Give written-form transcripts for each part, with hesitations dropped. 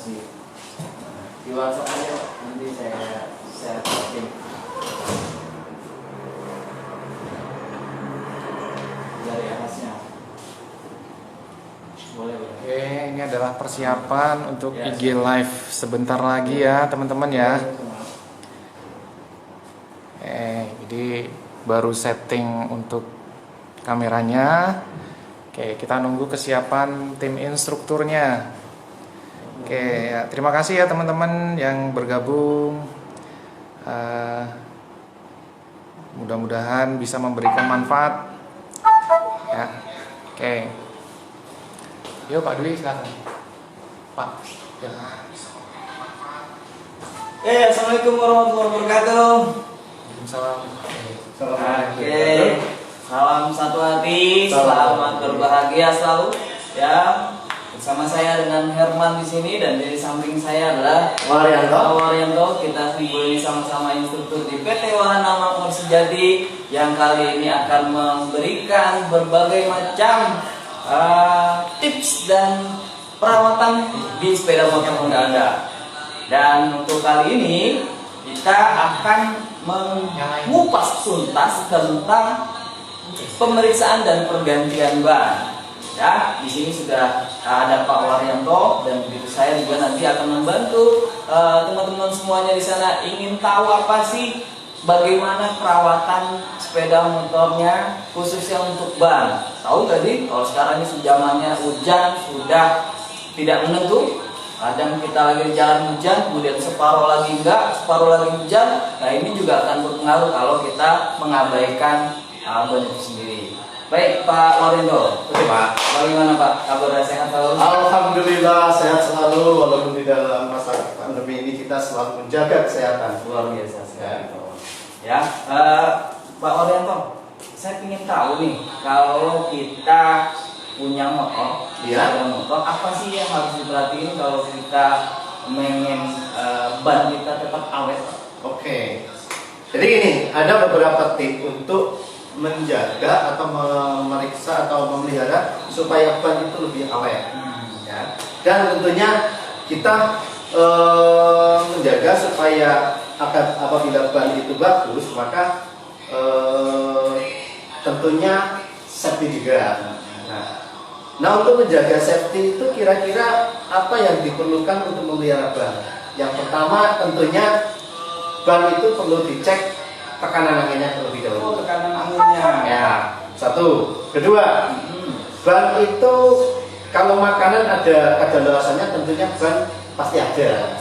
kasih di WhatsApp aja, nanti saya posting dari atasnya. Boleh. Oke, ini adalah persiapan untuk Ya, IG live sebentar lagi ya teman-teman ya. Jadi baru setting untuk kameranya. Oke, kita nunggu kesiapan tim instrukturnya. Oke, ya, terima kasih ya teman-teman yang bergabung. Mudah-mudahan bisa memberikan manfaat. Ya, oke. Yuk Pak Dwi silakan. Pak. Ya. Assalamualaikum warahmatullahi wabarakatuh. Waalaikumsalam. Oke, salam satu hati, selamat berbahagia selalu ya. Bersama saya dengan Herman di sini dan di samping saya adalah Waryanto. Kita kumpul ini sama-sama instruktur di PT Wahana Makmur Sejati yang kali ini akan memberikan berbagai macam tips dan perawatan di sepeda motor Honda Anda. Dan untuk kali ini kita akan mengupas tuntas tentang pemeriksaan dan pergantian ban. Ya, di sini sudah ada Pak Waryanto dan begitu saya juga nanti akan membantu teman-teman semuanya di sana ingin tahu apa sih bagaimana perawatan sepeda motornya khususnya untuk ban. Tahu nggak sih kalau sekarang ini zamannya hujan sudah tidak menentu. Kadang kita lagi di jalan hujan, kemudian separuh lagi enggak, separuh lagi hujan. Nah ini juga akan berpengaruh kalau kita mengabaikan ban itu sendiri. Baik Pak Waryanto, Pak. Bagaimana Pak? Kabar sehat selalu? Alhamdulillah sehat selalu, walaupun di dalam masa pandemi ini kita selalu menjaga kesehatan. Luar biasa sekali. Ya, Pak Waryanto, saya ingin tahu nih kalau kita punya motor, Iya. motor, apa sih yang harus diperhatiin kalau kita pengen ban kita tetap awet? Oke. Jadi gini, ada beberapa tips untuk menjaga atau memeriksa atau memelihara supaya ban itu lebih awet. Ya. Dan tentunya kita menjaga supaya apabila ban itu bagus, maka tentunya safety juga. Nah, untuk menjaga safety itu kira-kira apa yang diperlukan untuk memelihara ban? Yang pertama tentunya ban itu perlu dicek tekanan anginnya terlebih dahulu. Tekanan anginnya. Ya, satu. Kedua, ban itu kalau makanan ada kadaluarsanya tentunya ban pasti ada.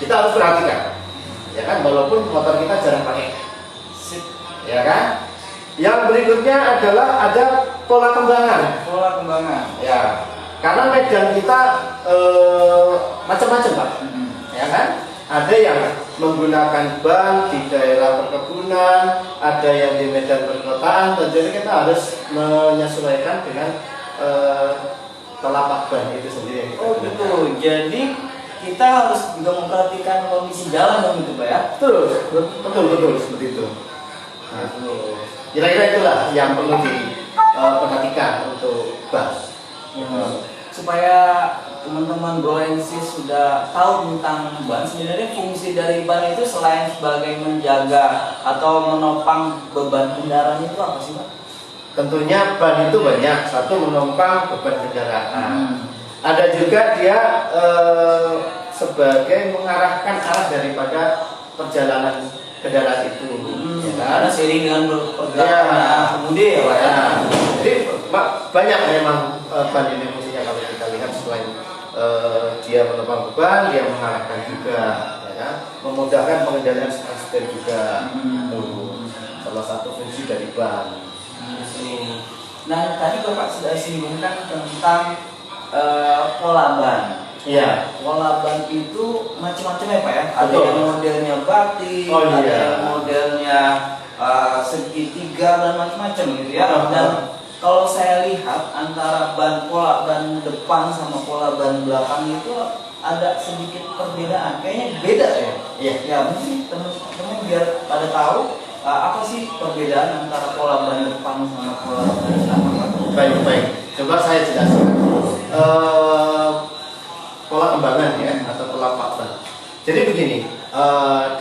Kita harus perhatikan. Ya kan, walaupun motor kita jarang pakai. Ya kan? Yang berikutnya adalah ada pola kembangan. Pola kembangan. Ya, karena medan kita macam-macam Pak. Ya kan? Ada yang menggunakan ban di daerah perkebunan, ada yang di medan perkotaan. Jadi kita harus menyesuaikan dengan telapak ban itu sendiri. Oh gitu. Jadi kita harus juga memperhatikan kondisi jalan dong gitu Pak ya. Betul seperti itu. Nah, kira-kira itulah yang perlu diperhatikan untuk ban. Supaya teman-teman Goensis sudah tahu tentang ban, sebenarnya fungsi dari ban itu selain sebagai menjaga atau menopang beban kendaraan itu apa sih Pak? Tentunya ban itu banyak. Satu, menopang beban kendaraan. Ada juga dia sebagai mengarahkan arah daripada perjalanan kendaraan itu. Karena seiring dengan pergerakan pengemudi ya Pak ya. Jadi banyak memang ban ini fungsinya kalau kita lihat selain dia menopang beban, dia mengarahkan juga, ya, memudahkan pengendalian setir juga. Salah satu fungsi dari ban. Nah tadi Bapak sudah singgungkan tentang pola ban. Iya. Pola ban itu macam-macam ya Pak ya. Ada Betul. yang modelnya batik, Oh, ada iya. yang modelnya segitiga dan macam-macam gitu ya. Dan kalau saya lihat antara pola ban depan sama pola ban belakang itu ada sedikit perbedaan. Kayaknya beda ya. Iya. Ya mungkin teman-teman biar pada tahu apa sih perbedaan antara pola ban depan sama pola ban belakang. Baik. Coba saya jelaskan. Pola kembangan ya, atau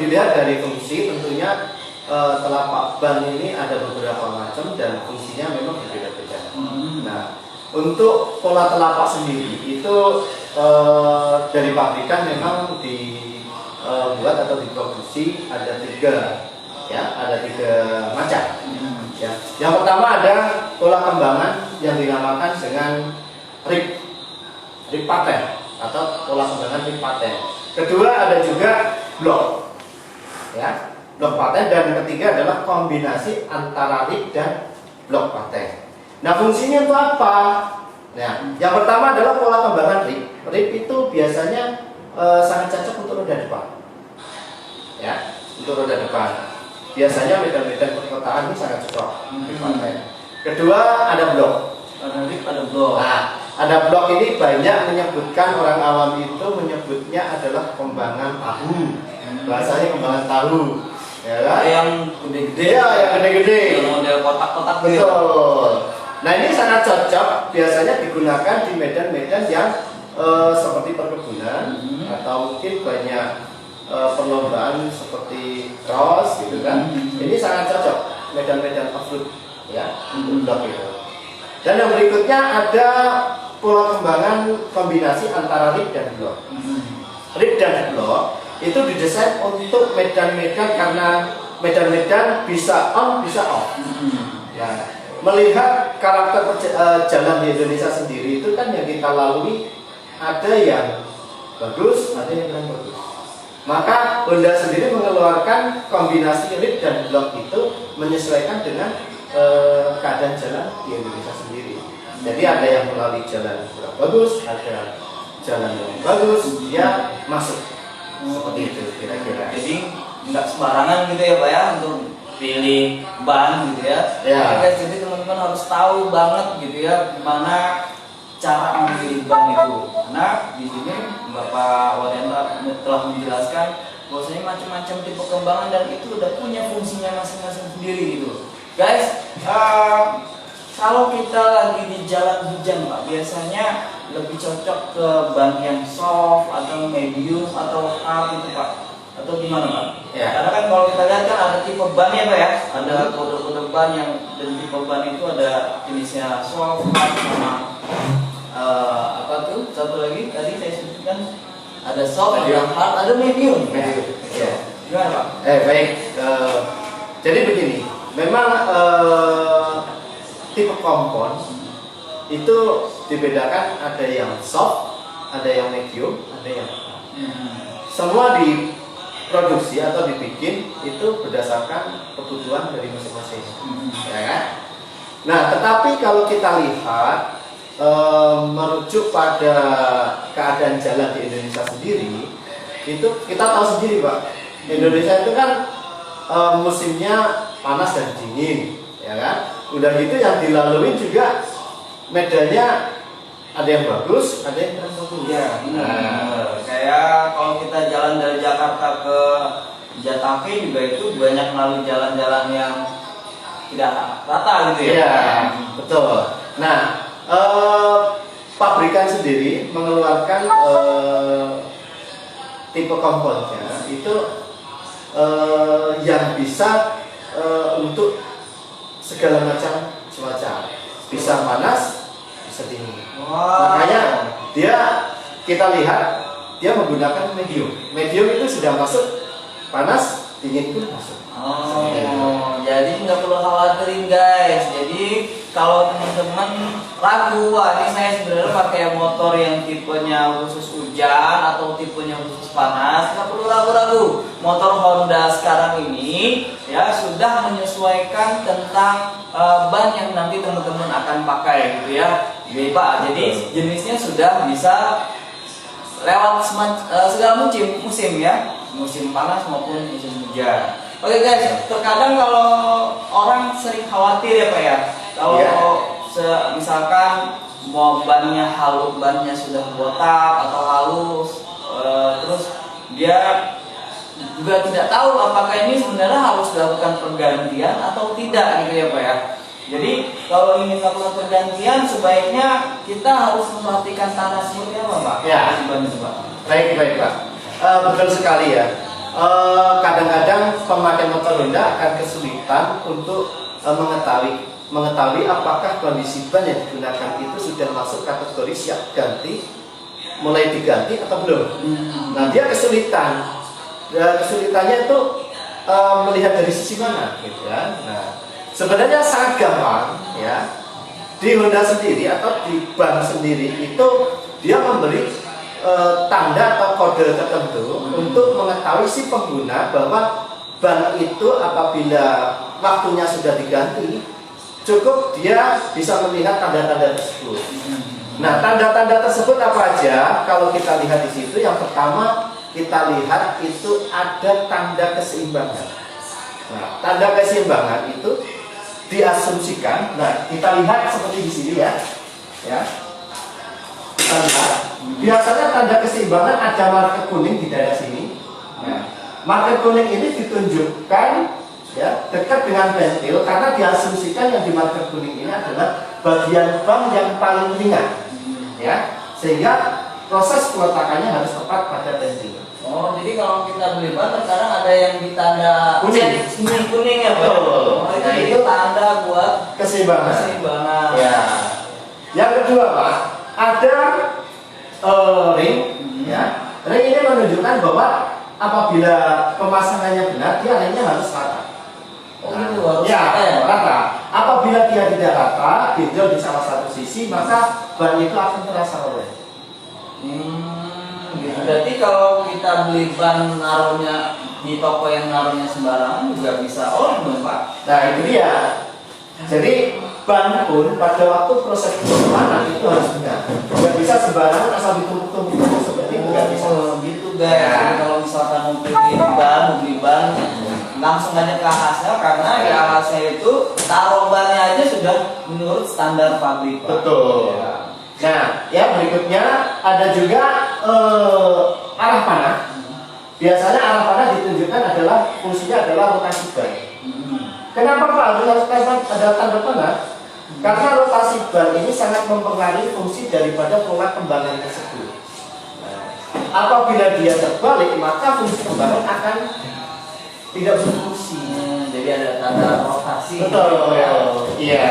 dilihat dari fungsi, tentunya telapak ban ini ada beberapa macam dan fungsinya memang berbeda-beda. Nah, untuk pola telapak sendiri itu dari pabrikan memang dibuat atau diproduksi ada tiga, ya, ada tiga macam. Ya. Yang pertama ada pola kembangan yang dinamakan dengan rib paten atau pola kembangan rib paten. Kedua ada juga blok, ya, blok paten, dan ketiga adalah kombinasi antara rib dan blok paten. Nah, fungsinya itu apa? Nah, yang pertama adalah pola kembangan rib. Rib itu biasanya sangat cocok untuk roda depan, ya, untuk roda depan. Biasanya medan-medan perkotaan ini sangat cocok. Kedua ada blok. Ada blok. Nah, ada blok ini banyak menyebutkan, orang awam itu menyebutnya adalah kembangan tahu. Bahasanya kembangan tahu. Ya kan? Yang gede-gede. Iya, yang gede-gede. Yang model kotak-kotak gitu. Betul. Nah, ini sangat cocok. Biasanya digunakan di medan-medan yang seperti perkebunan atau mungkin banyak perlombaan seperti cross gitu kan. Ini sangat cocok medan-medan off-road, ya, untuk blok itu. Dan yang berikutnya ada pola kembangan kombinasi antara rib dan blok. Rib dan blok itu didesain untuk medan-medan karena medan-medan bisa on bisa off. Ya, melihat karakter jalan di Indonesia sendiri itu kan yang kita lalui ada yang bagus, ada yang kurang bagus. Maka Honda sendiri mengeluarkan kombinasi rib dan blok itu menyesuaikan dengan keadaan jalan di Indonesia sendiri. Jadi ada yang melalui jalan kurang bagus, ada jalan yang bagus, dia masuk. Seperti itu kira-kira. Jadi nggak sembarangan gitu ya Pak ya untuk pilih ban gitu ya. Ya. Guys, jadi teman-teman harus tahu banget gitu ya gimana cara memilih ban itu. Karena di sini Bapak Waryanta telah menjelaskan bahwasanya macam-macam tipe kembangan dan itu udah punya fungsinya masing-masing sendiri gitu. Guys, kalau kita lagi di jalan hujan Pak, biasanya lebih cocok ke ban yang soft atau medium atau hard gitu Pak? Atau gimana Pak? Ya. Karena kan kalau kita lihat kan ada tipe ban ya Pak ya, ada kode-kode ban yang dan tipe ban itu ada jenisnya soft, hard, sama apa tuh? Satu lagi tadi saya sebutkan ada soft, ada hard, ada medium. Ya. Gimana Pak? Baik. Jadi begini, memang tipe kompon itu dibedakan, ada yang soft, ada yang medium, ada yang hard. Semua diproduksi atau dibikin itu berdasarkan kebutuhan dari masing-masing, ya kan? Nah, tetapi kalau kita lihat merujuk pada keadaan jalan di Indonesia sendiri, itu kita tahu sendiri Pak, Indonesia itu kan musimnya panas dan dingin, ya kan? Udah gitu yang dilalui juga medannya ada yang bagus, ada yang kurang bagus. Ya, benar. Kayak kalau kita jalan dari Jakarta ke Jatake juga itu banyak melalui jalan-jalan yang tidak rata gitu ya. Iya, betul. Nah, pabrikan sendiri mengeluarkan tipe komponnya itu yang bisa untuk segala macam cuaca, bisa panas, bisa dingin. Wow. Makanya kita lihat dia menggunakan medium. Medium itu sudah masuk, panas, dingin pun masuk. Oh, jadi nggak perlu khawatirin guys. Jadi kalau teman-teman ragu, wah ini saya sebenarnya pakai motor yang tipenya khusus hujan atau tipenya khusus panas, nggak perlu ragu-ragu. Motor Honda sekarang ini ya sudah menyesuaikan tentang ban yang nanti teman-teman akan pakai gitu ya. Jadi Pak, jadi jenisnya sudah bisa lewat segala musim ya, musim panas maupun musim hujan. Oke guys, terkadang kalau orang sering khawatir ya Pak ya, kalau misalkan mau bannya halus, bannya sudah botak atau halus, terus dia juga tidak tahu apakah ini sebenarnya harus dilakukan pergantian atau tidak gitu ya Pak ya. Jadi kalau ingin melakukan pergantian sebaiknya kita harus memperhatikan tanah seperti apa Pak? Ya. Ban itu Pak. Baik Pak. Betul sekali ya. kadang-kadang pemakai motor Honda akan kesulitan untuk mengetahui apakah kondisi ban yang digunakan itu sudah masuk kategori siap ganti, mulai diganti atau belum. Nah, dia kesulitan. Kesulitannya itu melihat dari sisi mana, gitu kan? Nah, sebenarnya sangat gampang, ya. Di Honda sendiri atau di ban sendiri itu dia memberi tanda atau kode tertentu untuk mengetahui si pengguna bahwa ban itu apabila waktunya sudah diganti, cukup dia bisa melihat tanda-tanda tersebut. Nah, tanda-tanda tersebut apa aja? Kalau kita lihat di situ, yang pertama kita lihat itu ada tanda keseimbangan. Nah, tanda keseimbangan itu diasumsikan. Nah, kita lihat seperti di sini ya. Kita lihat. Biasanya tanda keseimbangan ada marker kuning di daerah sini. Nah, marker kuning ini ditunjukkan ya dekat dengan ventil karena diasumsikan yang di marker kuning ini adalah bagian ban yang paling ringan, ya, sehingga proses peletakannya harus tepat pada ventil. Oh, jadi kalau kita beli ban terkadang ada yang ditanda kuning ya, Pak? Betul. Oh, itu tanda buat Keseimbangan. Ya. Yang kedua, Pak, ada ring, ya. Ring ini menunjukkan bahwa apabila pemasangannya benar, dia ringnya harus rata. Oh, itu harus rata. Apabila dia tidak rata, benjol di salah satu sisi, maka ban itu akan terasa oleh. Gitu. Berarti kalau kita beli ban naruhnya di toko yang naruhnya sembarangan juga bisa oleh dong, Pak? Nah, itu dia. Jadi ban pun pada waktu proses penyimpanan itu harus benar. Tidak bisa sembarangan asal ditumpuk-tumpuk seperti itu, nggak bisa. Gitu guys. Ya. Jadi kalau misalkan mau beli ban langsung aja ke ahasnya karena di ahasnya itu taruh bannya aja sudah menurut standar pabrik, Pak. Betul. Ya. Nah, yang berikutnya ada juga arah panah. Biasanya arah panah ditunjukkan adalah fungsinya adalah rotasi ban. Kenapa Pak harus ada tanda panah? Karena rotasi ban ini sangat mempengaruhi fungsi daripada pola kembangan tersebut. Apabila dia terbalik, maka fungsi kembangan akan tidak berfungsi. Jadi ada tanda rotasi. Betul. Iya.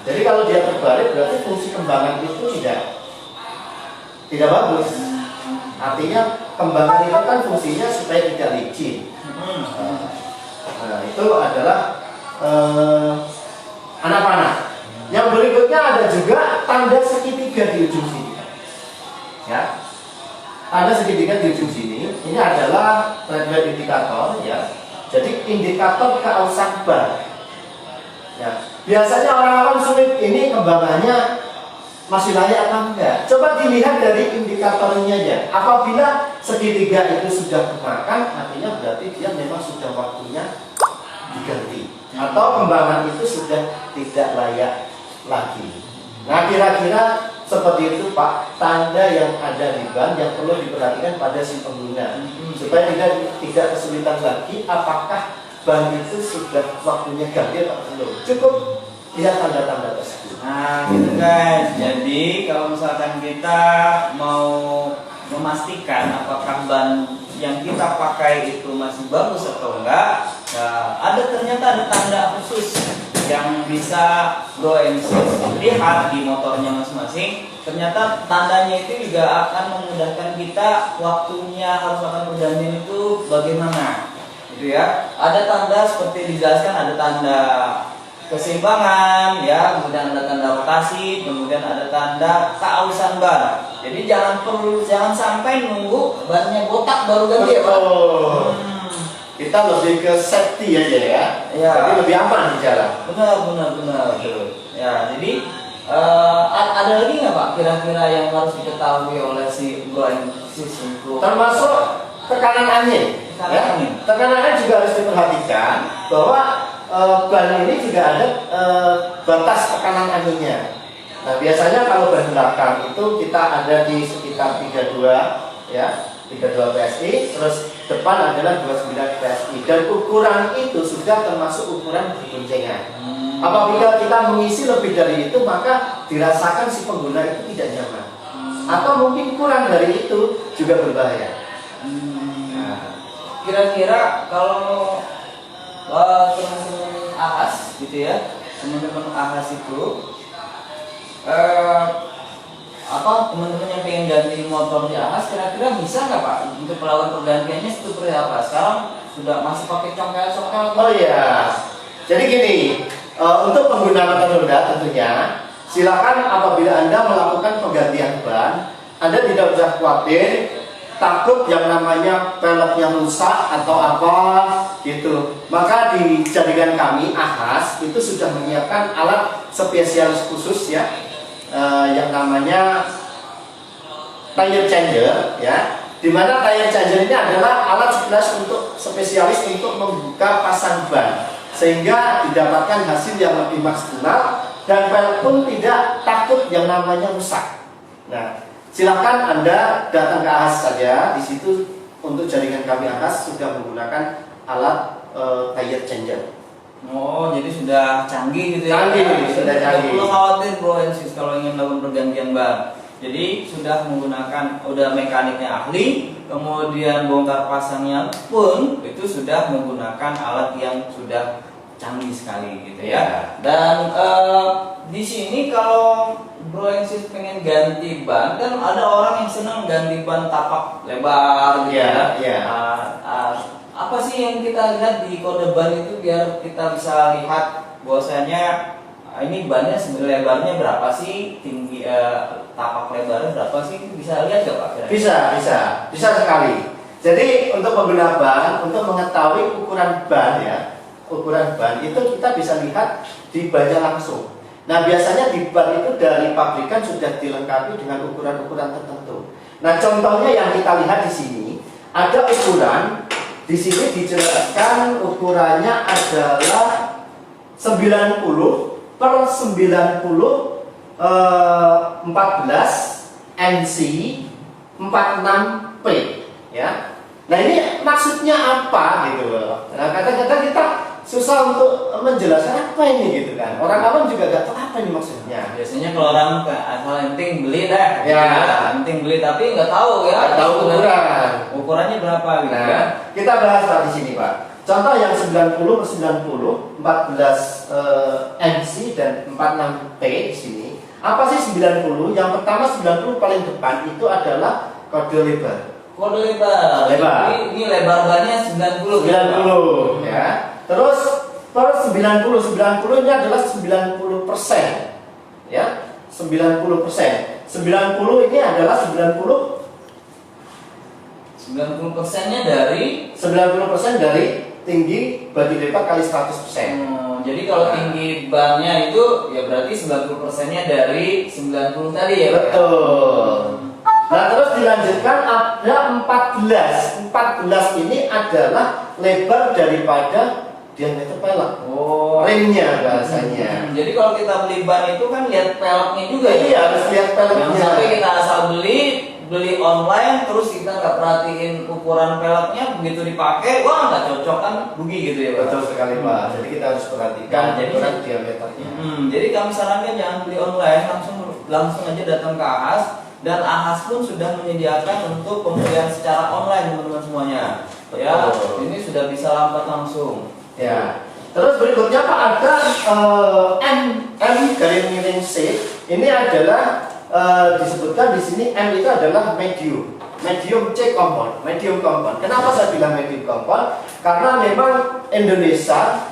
Jadi kalau dia terbalik, berarti fungsi kembangan itu tidak bagus. Artinya kembangan itu kan fungsinya supaya tidak licin. Nah, itu adalah anak panah. Yang berikutnya ada juga tanda segitiga di ujung sini. Ya, tanda segitiga di ujung sini. Ini adalah treadwear indikator, ya. Jadi indikator keausan ban. Ya, biasanya orang-orang sulit ini kembangannya masih layak apa enggak? Coba dilihat dari indikatornya aja. Apabila segitiga itu sudah kemakan, artinya berarti dia memang sudah waktunya diganti. Atau kembangan itu sudah tidak layak lagi. Nah, kira-kira seperti itu Pak, tanda yang ada di ban yang perlu diperhatikan pada si pengguna supaya tidak kesulitan lagi apakah ban itu sudah waktunya ganti atau belum. Cukup lihat tanda-tanda tersebut. Nah, gitu guys. Jadi kalau misalkan kita mau memastikan apakah ban yang kita pakai itu masih bagus atau enggak, nah, ternyata ada tanda khusus yang bisa Bro and Sis lihat di motornya masing-masing. Ternyata tandanya itu juga akan memudahkan kita waktunya harus melakukan perjalanan itu bagaimana, gitu ya. Ada tanda seperti dijelaskan, ada tanda keseimbangan, ya, kemudian ada tanda rotasi, kemudian ada tanda keausan ban. Jadi jangan sampai nunggu bannya botak baru ganti, ya, Pak. Kita lebih ke safety aja ya. Jadi lebih aman di jalan. Benar. Ya, jadi ada lagi nggak Pak kira-kira yang harus diketahui oleh si Bro and Sis untuk termasuk tekanan angin. Tekanan angin juga harus diperhatikan bahwa ban ini juga ada batas tekanan anginnya. Nah, biasanya kalau ban belakang itu kita ada di sekitar 32 ya, 32 PSI, terus depan adalah 29 PSI dan ukuran itu sudah termasuk ukuran berboncengan. Apabila kita mengisi lebih dari itu, maka dirasakan si pengguna itu tidak nyaman. Atau mungkin kurang dari itu juga berbahaya. Nah, kira-kira kalau teman-teman ahas gitu ya, teman-teman ahas itu teman-teman yang pengen ganti motor di ahas, kira-kira bisa nggak Pak untuk melakukan pergantiannya seperti apa? Sekarang sudah masih pakai congkel-congkel? Oh iya, jadi gini, untuk pengguna motor Honda tentunya silakan apabila Anda melakukan penggantian ban, Anda tidak usah khawatir takut yang namanya peleknya rusak atau apa gitu. Maka di jaringan kami ahas itu sudah menyiapkan alat spesialis khusus ya, yang namanya tire changer ya, dimana tire changer ini adalah alat spesialis untuk membuka pasang ban sehingga didapatkan hasil yang lebih maksimal dan pelek pun tidak takut yang namanya rusak. Nah, silakan Anda datang ke ahas saja. Di situ untuk jaringan kami ahas sudah menggunakan alat tire changer. Oh, jadi sudah canggih gitu ya? Canggih, sudah canggih. Tidak perlu khawatir bro and sis kalau ingin melakukan pergantian ban. Jadi sudah menggunakan, udah mekaniknya ahli, kemudian bongkar pasangnya pun itu sudah menggunakan alat yang sudah canggih sekali gitu ya. Dan di sini kalau bro and sis pengen ganti ban, kan ada orang yang senang ganti ban tapak lebar gitu ya. Apa sih yang kita lihat di kode ban itu biar kita bisa lihat bahwasanya ini bannya sebenarnya lebarnya berapa sih, tinggi tapak lebarnya berapa sih, bisa lihat nggak Pak? Bisa sekali. Jadi untuk pengguna ban, untuk mengetahui ukuran ban ya, ukuran ban itu kita bisa lihat di bannya langsung. Nah biasanya di ban itu dari pabrikan sudah dilengkapi dengan ukuran-ukuran tertentu. Nah contohnya yang kita lihat di sini ada ukuran. Di sini dijelaskan ukurannya adalah 90 per 90 14 NC 46P ya. Nah ini maksudnya apa gitu loh. Nah kadang-kadang kita susah untuk menjelaskan apa ini gitu kan. Orang awam juga gak tahu apa ini maksudnya. Biasanya kalau orang asal yang penting beli dah, ya, penting beli tapi nggak tahu ya. Nggak tahu ukuran. Ukurannya berapa gitu nah, ya. Kita bahas Pak di sini Pak. Contoh yang 90 per 90 14 NC dan 46P di sini. Apa sih 90? Yang pertama 90 paling depan itu adalah kode lebar. Kode lebar. Jadi ini lebar bannya 90. 90 ya. Terus per 90 ini adalah 90% ya. 90%. 90 ini adalah 90%-nya dari 90% dari tinggi body lebar kali 100%. Jadi kalau tinggi bannya itu ya berarti 90%-nya dari 90 tadi ya Pak? Betul. Nah terus dilanjutkan ada 14. 14 ini adalah lebar daripada diameter pelek. Ringnya bahasanya. Jadi kalau kita beli ban itu kan lihat peleknya juga ya? Iya, harus lihat peleknya. Jangan sampai kita asal beli online terus kita nggak perhatiin ukuran peleknya, begitu dipakai wah nggak cocok kan rugi gitu ya Pak? Betul sekali Pak. Jadi kita harus perhatikan ukuran diameternya. Jadi kami sarankan jangan beli online, langsung aja datang ke ahas. Dan ahas pun sudah menyediakan untuk pembelian secara online teman-teman semuanya. Ya, ini sudah bisa lambat langsung. Ya. Terus berikutnya Pak ada M garis miring C. Ini adalah disebutkan di sini M itu adalah medium C compound, medium compound. Kenapa saya bilang medium compound? Karena memang Indonesia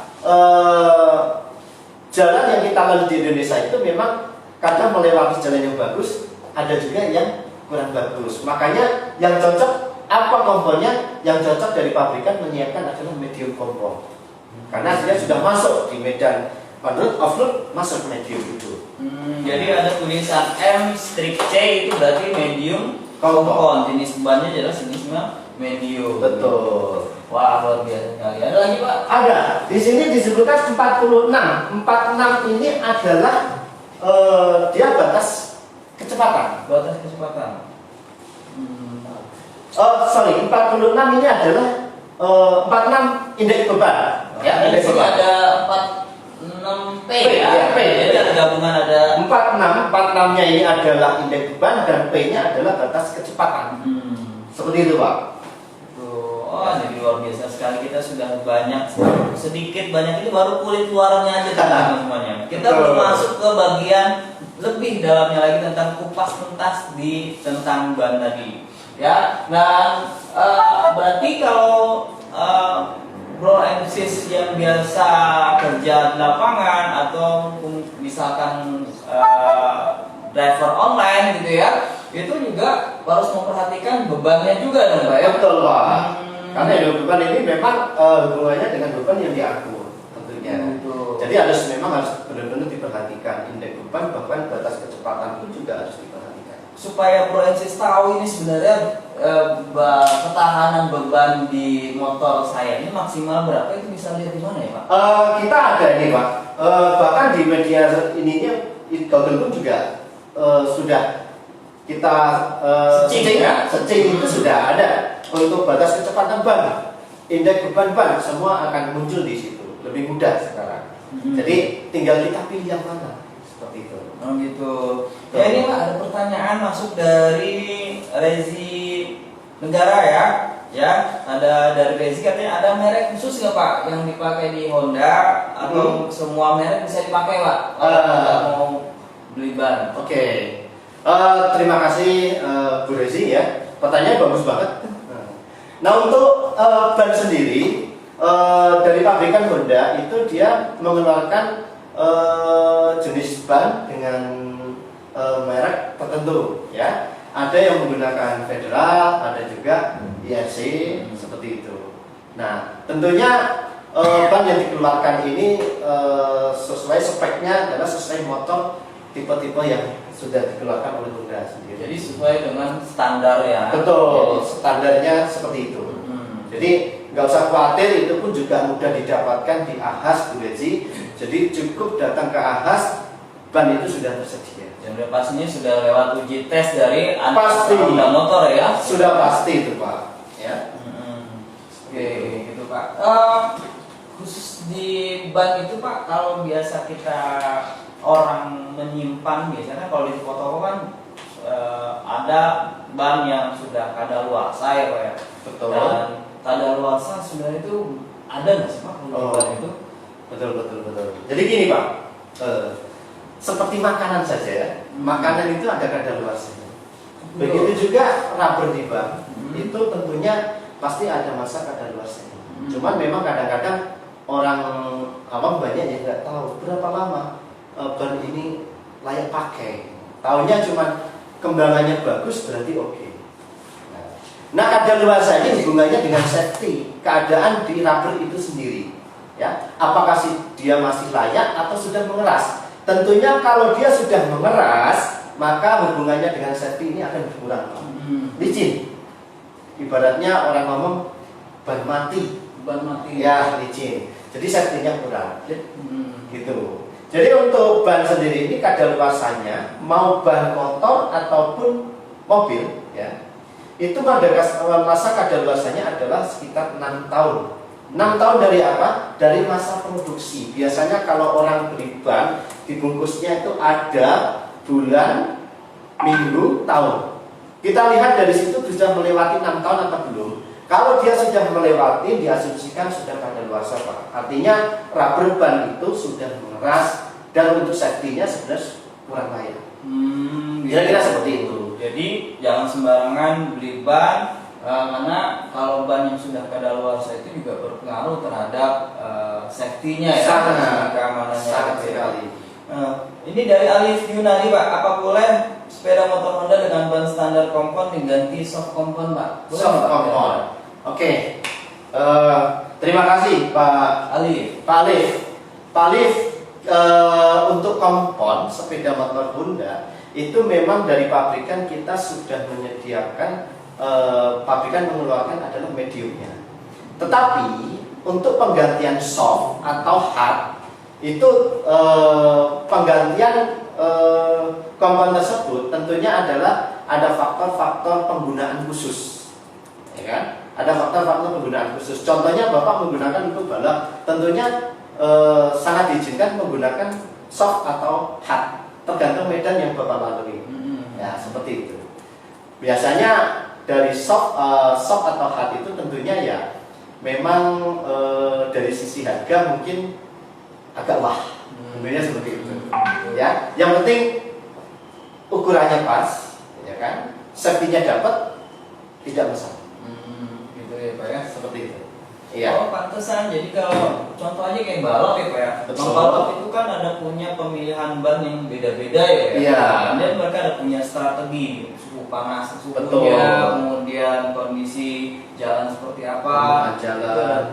jalan yang kita lalui di Indonesia itu memang kadang melewati jalan yang bagus, ada juga yang kurang bagus. Makanya yang cocok apa komponnya? Yang cocok dari pabrikan menyiapkan adalah medium compound. Karena dia sudah masuk di medan on-road, off-road, masuk medium itu. Jadi ada tulisan M strip C itu berarti medium compound. Jenis bannya jelas jenisnya medium. Betul. Wah luar biasa sekali. Ada lagi Pak? Ada. Di sini disebutkan 46. 46 ini adalah dia batas kecepatan. Batas kecepatan. 46 ini adalah 46 indeks beban. Ya, di sini ada 46P ya. P. Jadi ada gabungan ada 46-nya ini adalah indeks beban dan P-nya adalah batas kecepatan. Seperti itu Pak. Oh, jadi luar biasa sekali, kita sudah banyak, sedikit banyak ini baru kulit luarnya aja teman-teman semuanya. Kita belum masuk ke bagian lebih dalamnya lagi tentang kupas tuntas tentang ban tadi. Ya, dan berarti kalau bro and sis yang biasa kerja di lapangan atau misalkan driver online gitu ya, itu juga harus memperhatikan bebannya juga dong Pak ya? Betul Pak. Karena yang beban ini memang hubungannya dengan beban yang diatur tentunya. Jadi memang harus benar-benar diperhatikan indeks beban, bahkan batas kecepatan pun juga harus diperhatikan. Supaya Bro and Sis tahu ini sebenarnya ketahanan beban di motor saya ini maksimal berapa, itu bisa lihat di mana ya Pak? Kita ada ini Pak. Bahkan di media ininya Google pun juga sudah kita searching itu sudah ada untuk batas kecepatan ban, indeks beban ban, semua akan muncul di situ. Lebih mudah sekarang. Jadi tinggal kita pilih yang mana, seperti itu. Oh gitu. Ya ini Pak, ada pertanyaan masuk dari Rezi Negara ya. Ya, ada dari Rezi, katanya ada merek khusus nggak Pak yang dipakai di Honda atau semua merek bisa dipakai Pak? Kalau mau beli ban. Oke. Terima kasih Bu Rezi ya. Pertanyaan bagus banget. Nah untuk ban sendiri dari pabrikan Honda itu dia mengeluarkan jenis ban dengan merek tertentu ya. Ada yang menggunakan Federal, ada juga IRC seperti itu. Nah tentunya ban yang dikeluarkan ini sesuai speknya adalah sesuai motor tipe-tipe yang sudah dikeluarkan oleh Honda sendiri. Jadi sesuai dengan standar ya. Betul, standarnya seperti itu. Jadi nggak usah khawatir, itu pun juga mudah didapatkan di Ahas Bu Rezi. Jadi cukup datang ke Ahas, ban itu sudah tersedia. Dan udah pastinya sudah lewat uji tes dari Pasti. Honda motor ya. Sudah pasti itu Pak. Ya. Oke, gitu Pak. Khusus di ban itu Pak, kalau biasa kita orang menyimpan, biasanya kalau di toko-toko kan ada ban yang sudah kadaluarsa ya Pak ya. Betul. Dan kadaluarsa sebenarnya itu ada nggak sih Pak kalau di ban itu? Betul. Jadi gini Pak, seperti makanan saja ya. Makanan itu ada kadaluarsanya. Begitu juga rubber di ban, itu tentunya pasti ada masa kadaluarsanya. Cuman memang kadang-kadang orang awam banyak yang nggak tahu berapa lama ban ini layak pakai. Taunya cuma kembangannya bagus berarti oke. Nah kadaluarsa ini hubungannya dengan safety, keadaan di rubber itu sendiri. Ya, apakah dia masih layak atau sudah mengeras? Tentunya kalau dia sudah mengeras, maka hubungannya dengan safety ini akan berkurang. Licin. Ibaratnya orang ngomong ban mati. Ban mati. Ya, licin. Jadi safety-nya kurang. Gitu. Jadi untuk ban sendiri ini kadaluarsanya mau ban motor ataupun mobil ya. Itu masa kadaluarsanya adalah sekitar 6 tahun. 6 tahun dari apa? Dari masa produksi. Biasanya kalau orang beli ban, dibungkusnya itu ada bulan, minggu, tahun. Kita lihat dari situ sudah melewati 6 tahun atau belum. Kalau dia sudah melewati, diasumsikan sudah kadaluarsa Pak. Artinya rubber ban itu sudah mengeras dan untuk safety-nya sebenarnya kurang layak. Kira-kira seperti itu. Jadi jangan sembarangan beli ban, karena kalau ban yang sudah kadaluarsa itu juga berpengaruh terhadap safety-nya ya, keamanannya. Sangat sekali. Ini dari Alif Yunani Pak, apa boleh sepeda motor Honda dengan ban standar kompon diganti soft kompon Pak? Boleh, soft Pak? kompon. Oke. Terima kasih Pak Alif. Pak Alif, untuk kompon sepeda motor Honda itu memang dari pabrikan kita sudah menyediakan, pabrikan mengeluarkan adalah mediumnya. Tetapi untuk penggantian soft atau hard itu penggantian kompon tersebut tentunya adalah ada faktor-faktor penggunaan khusus, ya kan? Ada faktor-faktor penggunaan khusus. Contohnya Bapak menggunakan untuk balap, tentunya sangat diizinkan menggunakan soft atau hard, tergantung medan yang Bapak lalui. Ya seperti itu. Biasanya dari soft atau hard itu tentunya ya memang dari sisi harga mungkin agak wah, tentunya seperti itu. Ya, yang penting ukurannya pas, ya kan, safety-nya dapat, tidak masalah. Gitu ya Pak ya. Seperti itu. Oh pantesan, jadi kalau contoh aja kayak balap ya Pak ya. Betul. Balap itu kan ada punya pemilihan ban yang beda-beda ya. Iya. Dan mereka ada punya strategi, suhu panas, Betul. suhunya, kemudian kondisi jalan seperti apa. Jalan. Itu ada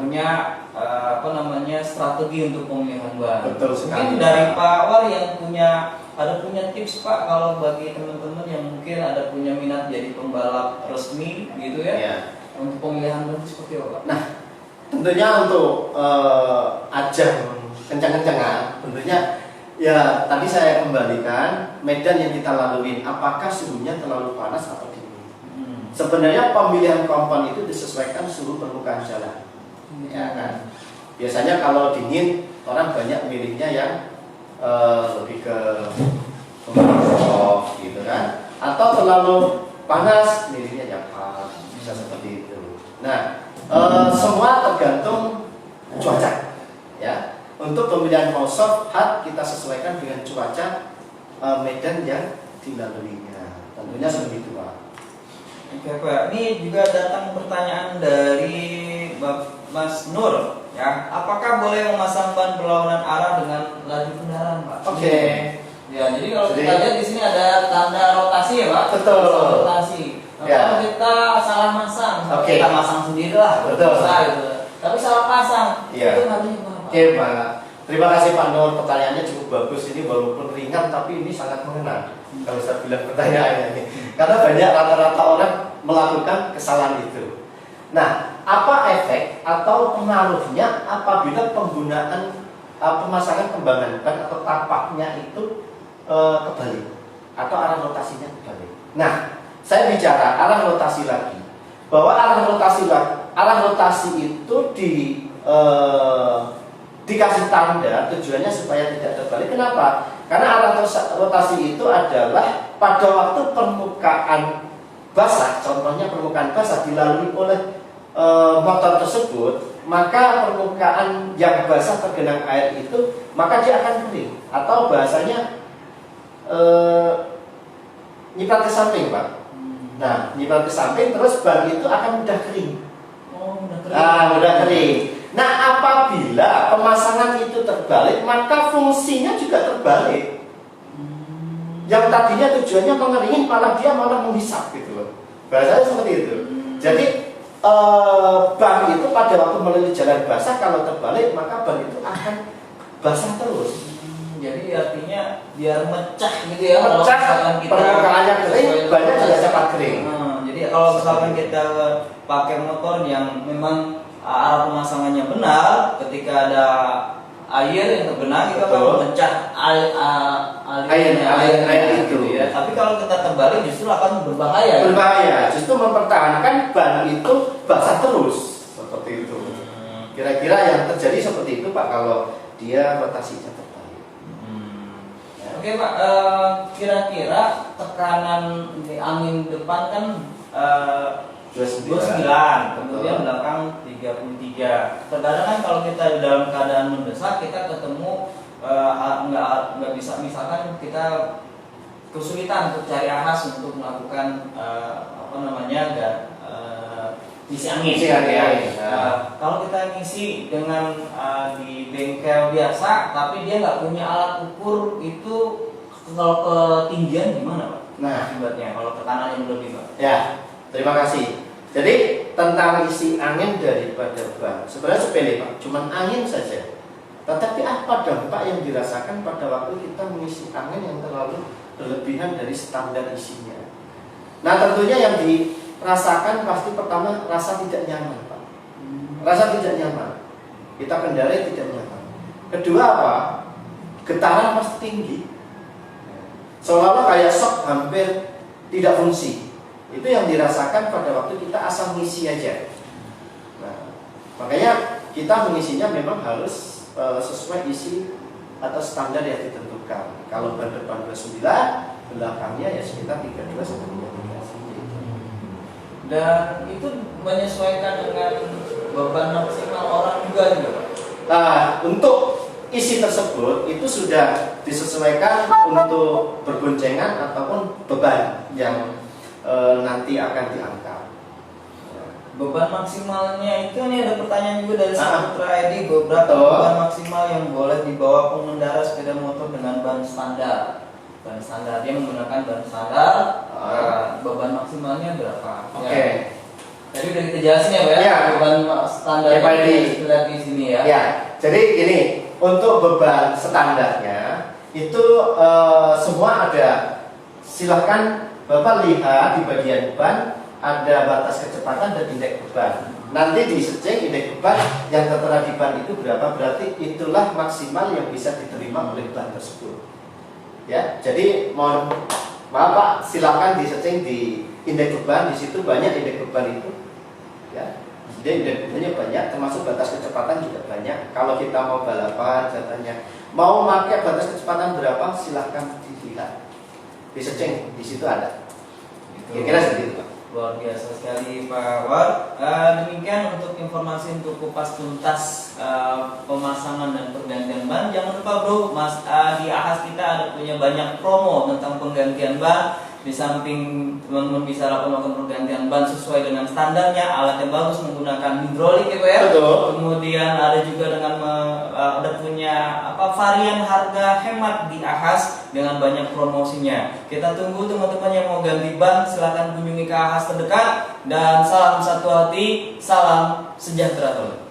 punya strategi untuk pemilihan ban. Betul sekali. Mungkin dari Pak War yang punya tips Pak kalau bagi teman-teman yang mungkin ada punya minat jadi pembalap resmi gitu ya. Iya. Untuk pemilihan ban itu seperti apa Pak? Nah, tentunya untuk ajang kencang-kencangan, tentunya ya tadi saya kembalikan medan yang kita lalui, apakah suhunya terlalu panas atau dingin. Sebenarnya pemilihan kompon itu disesuaikan suhu permukaan jalan, ya kan. Biasanya kalau dingin orang banyak milihnya yang lebih ke soft gitu kan, atau terlalu panas milihnya yang hard, bisa seperti itu. Nah, semua tergantung cuaca, ya. Untuk pemilihan mau soft hard kita sesuaikan dengan cuaca medan yang dilaluinya. Tentunya seperti itu Pak. Oke Pak, ini juga datang pertanyaan dari Mas Nur, ya. Apakah boleh memasang ban berlawanan arah dengan laju kendaraan Pak? Oke. Ya, jadi kalau kita lihat di sini ada tanda rotasi ya Pak. Betul. Rotasi. Nah, Ya. kalau kita salah masang, Oke. kita masang sendiri lah. Betul. Bisa, gitu. Tapi salah pasang, Iya. itu namanya apa Pak? Oke Pak, terima kasih Pak Nur, pertanyaannya cukup bagus. Ini walaupun ringan tapi ini sangat mengena. Kalau saya bilang pertanyaannya ini, karena banyak rata-rata orang melakukan kesalahan itu. Nah, apa efek atau pengaruhnya apabila penggunaan pemasangan kembangan ban atau tapaknya itu kebalik atau arah rotasinya kebalik? Nah, saya bicara arah rotasi lagi, bahwa arah rotasi itu dikasih tanda tujuannya supaya tidak terbalik. Kenapa? Karena arah rotasi itu adalah pada waktu permukaan basah, contohnya permukaan basah dilalui oleh motor tersebut, maka permukaan yang basah tergenang air itu maka dia akan kering, atau bahasanya nyiprat ke samping Pak. Nah, nyiprat ke samping terus ban itu akan mudah kering. Oh, mudah kering. Mudah kering. Nah, apabila pemasangan itu terbalik, maka fungsinya juga terbalik. Yang tadinya tujuannya mengeringin, malah dia malah menghisap gitu loh. Bahasanya seperti itu. Jadi ban itu pada waktu melalui jalan basah, kalau terbalik maka ban itu akan basah terus. Jadi artinya biar mecah gitu ya. Kalau Mecah, misalkan kita permukaannya kering, bannya juga cepat kering. Jadi kalau misalkan kita pakai motor yang memang arah pemasangannya benar, ketika ada air yang terbenam kita akan memecah air itu. Ya. Tapi kalau kita terbalik justru akan berbahaya. Berbahaya, justru mempertahankan ban itu basah terus seperti itu. Kira-kira yang terjadi seperti itu Pak kalau dia rotasinya terbalik. Ya. Oke Pak, kira-kira tekanan di angin depan kan 29, kemudian belakang 33. Terkadang kan kalau kita dalam keadaan mendesak, kita ketemu nggak bisa, misalkan kita kesulitan untuk cari ahas untuk melakukan ngisi angin. Kalau kita ngisi dengan di bengkel biasa, tapi dia nggak punya alat ukur itu, kalau ketinggian gimana Pak? Nah, akibatnya kalau tekanannya berlebih Pak. Ya, terima kasih. Jadi tentang isi angin daripada ban, sebenarnya sepele Pak, cuman angin saja. Tetapi apa dampak yang dirasakan pada waktu kita mengisi angin yang terlalu berlebihan dari standar isinya? Nah, tentunya yang dirasakan pasti pertama rasa tidak nyaman Pak. Rasa tidak nyaman. Kita kendarai tidak nyaman. Kedua apa? Getaran pasti tinggi. Seolah-olah kayak shock, hampir tidak fungsi. Itu yang dirasakan pada waktu kita asal ngisi aja. Nah, makanya kita mengisinya memang harus sesuai isi atau standar yang ditentukan. Kalau ban depan 29, belakangnya ya sekitar 32 sampai 33 cm. Dan itu menyesuaikan dengan beban maksimal orang juga gitu Pak. Nah, untuk isi tersebut itu sudah disesuaikan untuk berboncengan ataupun beban yang nanti akan diangkat. Beban maksimalnya itu, ini ada pertanyaan juga dari Saputra ID, beberapa Betul. beban maksimal yang boleh dibawa pengendara sepeda motor dengan ban standar. Ban standar, dia menggunakan ban standar. Beban maksimalnya berapa? Oke. Ya. Tadi udah kita jelasin ya Pak ya, Ya. beban standar Ya, Pak Edi. lihat di sini ya. Ya, jadi gini, untuk beban standarnya itu semua ada. Silahkan Bapak lihat di bagian ban ada batas kecepatan dan indeks beban. Nanti di setting indeks beban yang tertera di ban itu berapa, berarti itulah maksimal yang bisa diterima oleh ban tersebut. Ya, jadi mohon maaf Pak, silakan di setting di indeks beban, di situ banyak indeks beban itu. Ya, jadi indeks bebannya banyak, termasuk batas kecepatan juga banyak. Kalau kita mau balapan, katanya mau pakai batas kecepatan berapa, silahkan dilihat. Di setting di situ ada. Kira-kira seperti itu Pak. Luar biasa sekali Pak War. Demikian untuk informasi untuk kupas tuntas pemasangan dan pergantian ban. Jangan lupa bro, Mas di Ahas kita ada punya banyak promo tentang penggantian ban. Di samping teman-teman bisa lakukan pergantian ban sesuai dengan standarnya, alat yang bagus menggunakan hidrolik ya Pak ya. Betul. Kemudian ada juga dengan ada punya varian harga hemat di Ahas dengan banyak promosinya. Kita tunggu teman-teman yang mau ganti ban, silahkan kunjungi ke Ahas terdekat. Dan salam satu hati, salam sejahtera.